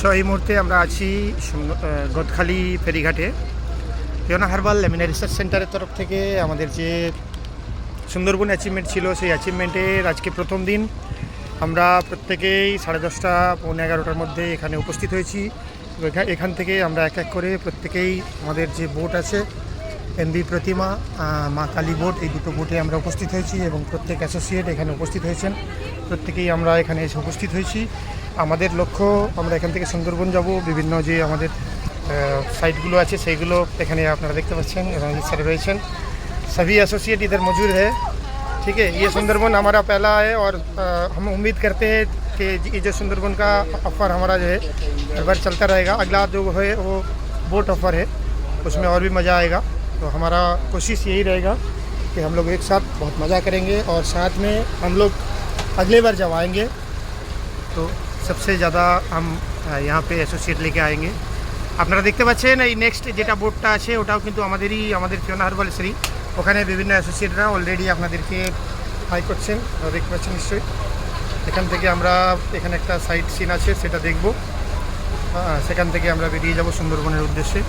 So এই মুহূর্তে আমরা আছি গদখালি ফেরিঘাটে। ফিওনা হার্বাল ল্যামিনা রিসার্চ সেন্টারের তরফ থেকে আমাদের যে সুন্দরবন অ্যাচিভমেন্ট ছিল, সেই অ্যাচিভমেন্টের আজকে প্রথম দিন। আমরা প্রত্যেকেই 10:30 পৌনে 11টার মধ্যে এখানে উপস্থিত হয়েছি। এখান থেকে আমরা এক এক করে প্রত্যেকেই আমাদের যে বোট আছে, এমবি প্রতিমা, মা কালী বোট, এই দুটো বোটে আমরা উপস্থিত হয়েছি এবং প্রত্যেক অ্যাসোসিয়েট এখানে উপস্থিত হয়েছেন। প্রত্যেকেই আমরা এখানে এসে উপস্থিত হয়েছি। আমাদের লক্ষ্য, আমরা এখান থেকে সুন্দরবন যাব। বিভিন্ন যে আমাদের সাইটগুলো আছে সেইগুলো এখানে আপনারা দেখতে পাচ্ছেন এবং স্যার রয়েছেন। सभी एसोसिएट इधर मौजूद है। ठीक है, ये सुंदरबन हमारा पहला है और हम उम्मीद करते हैं कि ये जो सुंदरबन का ऑफ़र हमारा जो है हर बार चलता रहेगा। अगला जो है वो बोट ऑफ़र है, उसमें और भी मज़ा आएगा। तो हमारा कोशिश यही रहेगा कि हम लोग एक साथ बहुत मज़ा करेंगे और साथ में हम लोग अगले बार जब आएंगे तो सबसे ज़्यादा हम यहाँ पे एसोसिएट लेके आएंगे। আপনারা দেখতে পাচ্ছেন এই নেক্সট যেটা বোটটা আছে ওটাও কিন্তু আমাদের ফিওনা হার্বাল শ্রী, ওখানে বিভিন্ন অ্যাসোসিয়েটরা অলরেডি আপনাদেরকে হাই করছেন, দেখতে পাচ্ছেন নিশ্চয়ই। এখান থেকে আমরা এখানে একটা সাইট সিন আছে সেটা দেখব, সেখান থেকে আমরা বেরিয়ে যাব সুন্দরবনের উদ্দেশ্যে।